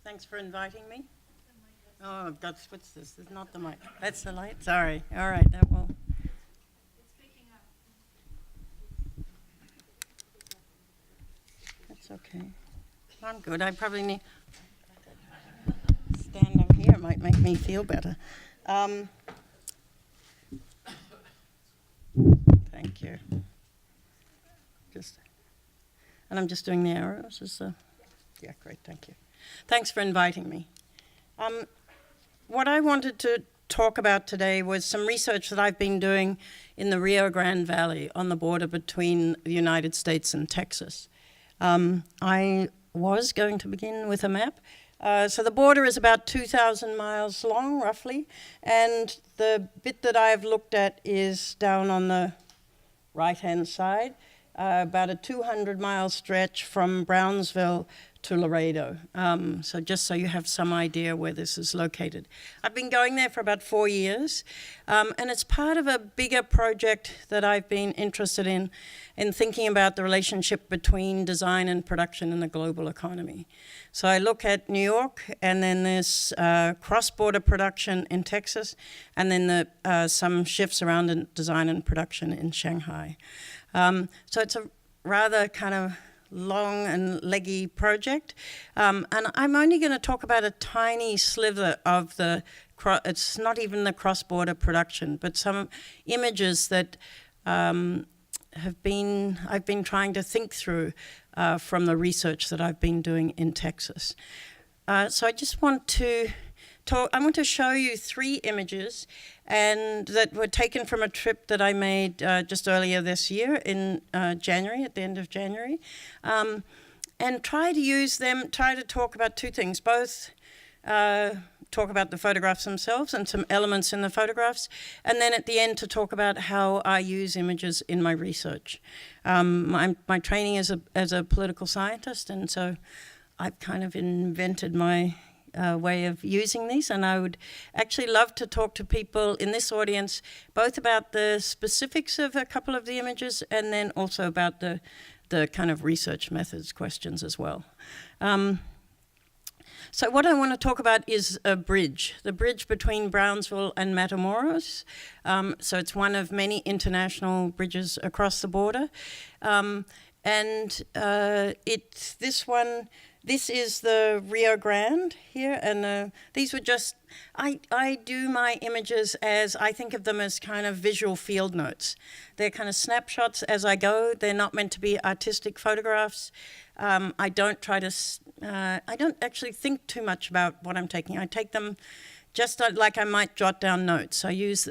Thanks for inviting me. Oh, I've got to switch this. This is not the mic. That's the light. Sorry. All right, that will. That's okay. I'm good. I probably need stand up here. It might make me feel better. Thank you. And I'm just doing the arrows. Yeah, great. Thank you. Thanks for inviting me. What I wanted to talk about today was some research that I've been doing in the Rio Grande Valley on the border between the United States and Texas. I was going to begin with a map. So the border is about 2,000 miles long, roughly, and the bit that I've looked at is down on the right-hand side, about a 200-mile stretch from Brownsville to Laredo. So just so you have some idea where this is located. I've been going there for about 4 years, and it's part of a bigger project that I've been interested in thinking about the relationship between design and production in the global economy. So I look at New York, and then there's cross-border production in Texas, and then some shifts around in design and production in Shanghai. So it's a rather kind of long and leggy project, and I'm only going to talk about a tiny sliver of it's not even the cross-border production, but some images that I've been trying to think through from the research that I've been doing in Texas. So I just want to show you 3 images and that were taken from a trip that I made just earlier this year in January, at the end of January, and try to talk about 2 things, both talk about the photographs themselves and some elements in the photographs, and then at the end to talk about how I use images in my research. My training is as a political scientist, and so I've kind of invented my way of using these, and I would actually love to talk to people in this audience both about the specifics of a couple of the images and then also about the kind of research methods questions as well. So what I want to talk about is a bridge, the bridge between Brownsville and Matamoros. So it's one of many international bridges across the border, and it's this one. This is the Rio Grande here, and these were just, I do my images as, I think of them as kind of visual field notes. They're kind of snapshots as I go. They're not meant to be artistic photographs. I don't actually think too much about what I'm taking. I take them just like I might jot down notes.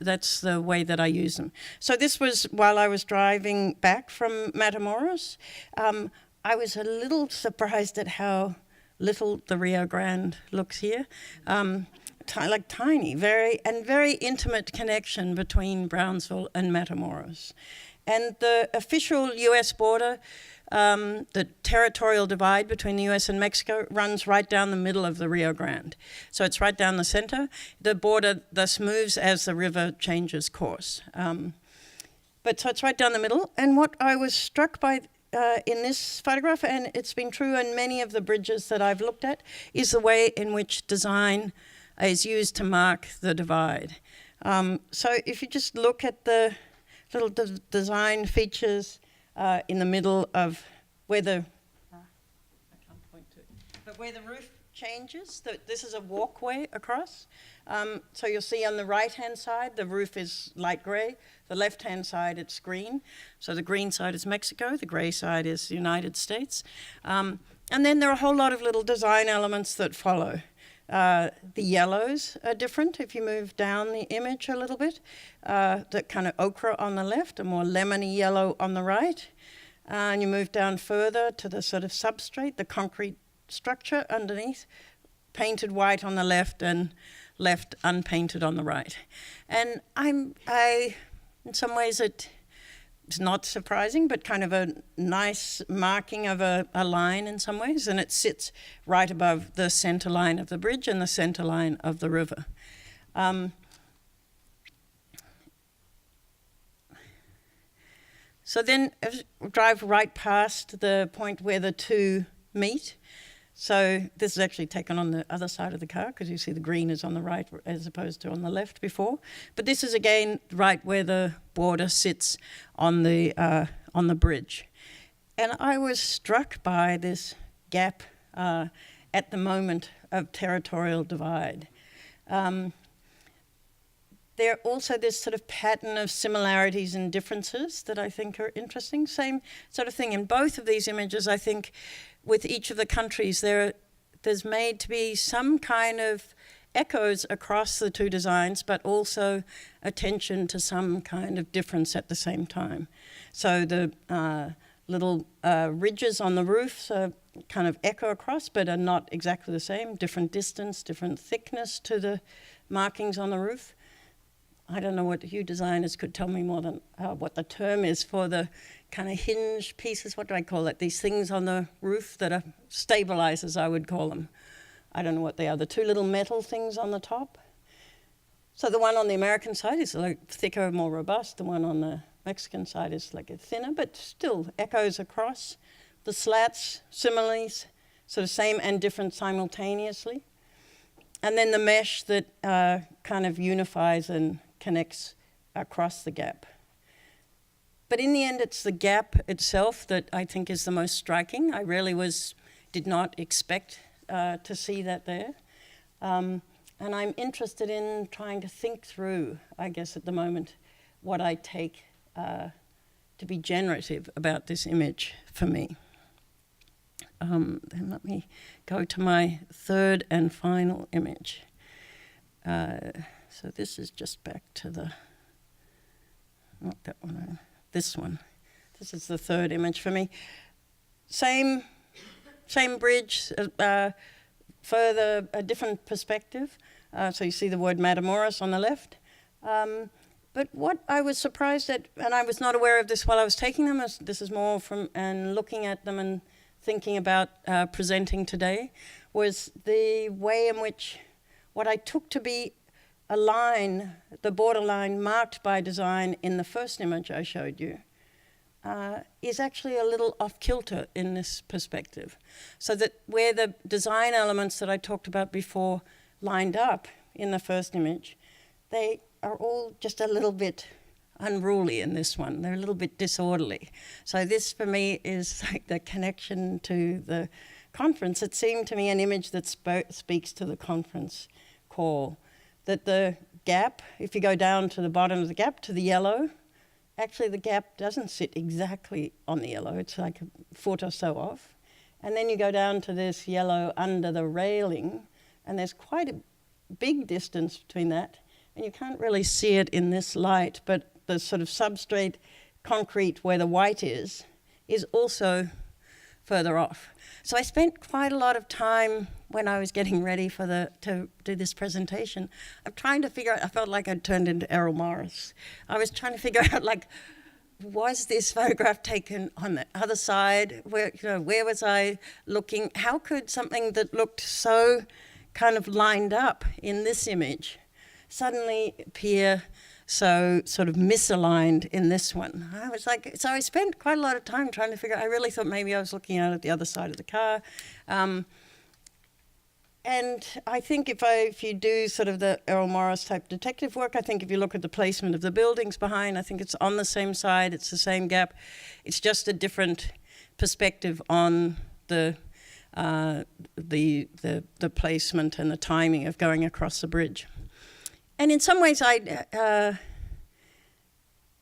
That's the way that I use them. So this was while I was driving back from Matamoros. I was a little surprised at how little the Rio Grande looks here. Like tiny, very intimate connection between Brownsville and Matamoros. And the official US border, the territorial divide between the US and Mexico, runs right down the middle of the Rio Grande. So it's right down the center. The border thus moves as the river changes course. So it's right down the middle. And what I was struck by in this photograph, and it's been true in many of the bridges that I've looked at, is the way in which design is used to mark the divide. So if you just look at the little design features in the middle of where the roof changes, this is a walkway across. So you'll see on the right-hand side, the roof is light gray. The left-hand side, it's green. So the green side is Mexico. The gray side is the United States. And then there are a whole lot of little design elements that follow. The yellows are different if you move down the image a little bit. That kind of ochre on the left, a more lemony yellow on the right. And you move down further to the sort of substrate, the concrete structure underneath, painted white on the left and left unpainted on the right. And in some ways it's not surprising, but kind of a nice marking of a line in some ways, and it sits right above the center line of the bridge and the center line of the river. So then drive right past the point where the 2 meet. So this is actually taken on the other side of the car because you see the green is on the right as opposed to on the left before. But this is again right where the border sits on the bridge. And I was struck by this gap at the moment of territorial divide. There also this sort of pattern of similarities and differences that I think are interesting. Same sort of thing in both of these images. I think with each of the countries, there's made to be some kind of echoes across the two designs, but also attention to some kind of difference at the same time. So the little ridges on the roofs are kind of echo across, but are not exactly the same. Different distance, different thickness to the markings on the roof. I don't know what you designers could tell me more than what the term is for the kind of hinge pieces. What do I call it? These things on the roof that are stabilizers, I would call them. I don't know what they are. The two little metal things on the top. So the one on the American side is like thicker, more robust. The one on the Mexican side is like a thinner, but still echoes across. The slats, similarly, sort of same and different simultaneously. And then the mesh that kind of unifies and connects across the gap. But in the end, it's the gap itself that I think is the most striking. I really did not expect to see that there. And I'm interested in trying to think through, I guess at the moment, what I take to be generative about this image for me. Then let me go to my third and final image. So this is just back to not that one, this one. This is the third image for me. Same bridge, further a different perspective. So you see the word Matamoros on the left. But what I was surprised at, and I was not aware of this while I was taking them, this is more from and looking at them and thinking about presenting today, was the way in which what I took to be a line, the borderline marked by design in the first image I showed you, is actually a little off-kilter in this perspective. So that where the design elements that I talked about before lined up in the first image, they are all just a little bit unruly in this one. They're a little bit disorderly. So this for me is like the connection to the conference. It seemed to me an image that speaks to the conference call. That the gap, if you go down to the bottom of the gap to the yellow, actually the gap doesn't sit exactly on the yellow. It's like a foot or so off. And then you go down to this yellow under the railing, and there's quite a big distance between that. And you can't really see it in this light, but the sort of substrate concrete where the white is also further off. So I spent quite a lot of time when I was getting ready to do this presentation. I'm trying to figure out, I felt like I'd turned into Errol Morris. I was trying to figure out, like, was this photograph taken on the other side? Where was I looking? How could something that looked so kind of lined up in this image suddenly appear so sort of misaligned in this one? I was like, so I spent quite a lot of time trying to figure out, I really thought maybe I was looking out at the other side of the car. And I think if you do sort of the Errol Morris type detective work, I think if you look at the placement of the buildings behind, I think it's on the same side, it's the same gap. It's just a different perspective on the placement and the timing of going across the bridge. And in some ways, I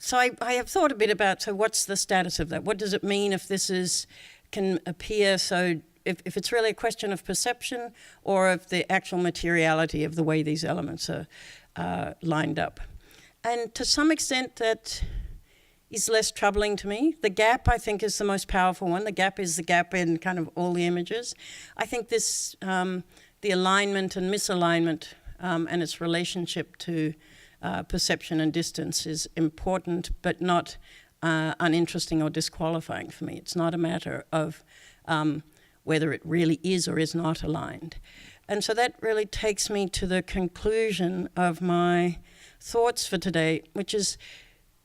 have thought a bit about, so what's the status of that? What does it mean if this can appear so, if it's really a question of perception or of the actual materiality of the way these elements are lined up? And to some extent, that is less troubling to me. The gap, I think, is the most powerful one. The gap is the gap in kind of all the images. I think this, the alignment and misalignment and its relationship to perception and distance is important, but not uninteresting or disqualifying for me. It's not a matter of whether it really is or is not aligned. And so that really takes me to the conclusion of my thoughts for today, which is,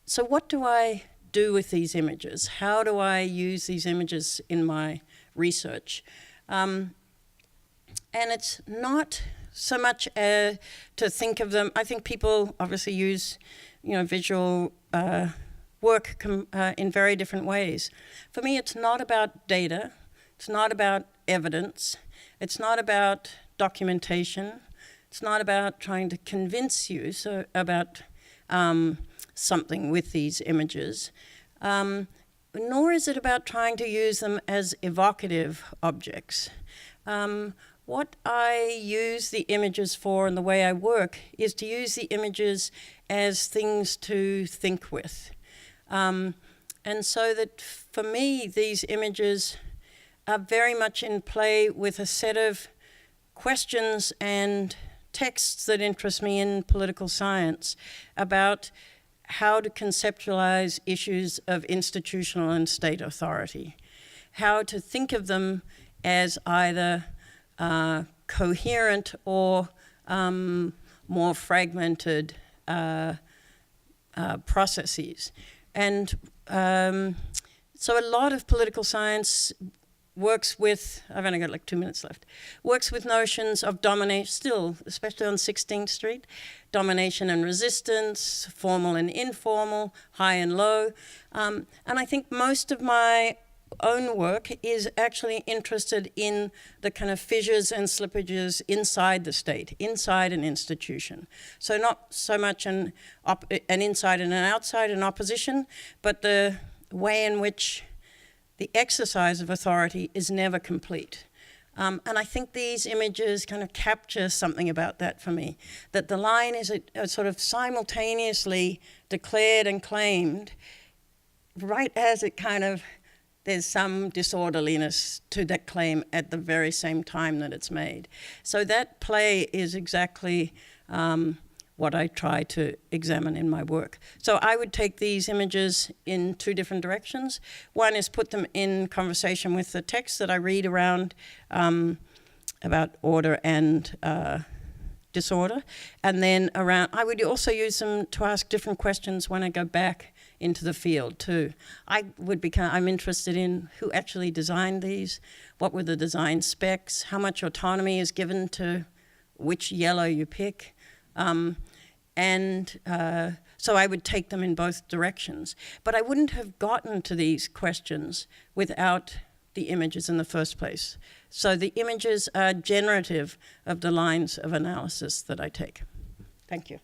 so what do I do with these images? How do I use these images in my research? And it's not so much to think of them. I think people obviously use, visual work in very different ways. For me, it's not about data. It's not about evidence. It's not about documentation. It's not about trying to convince you about something with these images. Nor is it about trying to use them as evocative objects. What I use the images for and the way I work is to use the images as things to think with. And so that for me, these images are very much in play with a set of questions and texts that interest me in political science about how to conceptualize issues of institutional and state authority, how to think of them as either coherent or more fragmented processes. And so a lot of political science works with, I've only got like 2 minutes left, works with notions of domination, still, especially on 16th Street, domination and resistance, formal and informal, high and low. And I think most of my own work is actually interested in the kind of fissures and slippages inside the state, inside an institution. So not so much an inside and an outside, an opposition, but the way in which the exercise of authority is never complete. And I think these images kind of capture something about that for me, that the line is a sort of simultaneously declared and claimed, right as it kind of, there's some disorderliness to that claim at the very same time that it's made. So that play is exactly what I try to examine in my work. So I would take these images in two different directions. One is put them in conversation with the text that I read around about order and disorder. And then I would also use them to ask different questions when I go back into the field too. I'm interested in who actually designed these, what were the design specs, how much autonomy is given to which yellow you pick. So I would take them in both directions. But I wouldn't have gotten to these questions without the images in the first place. So the images are generative of the lines of analysis that I take. Thank you.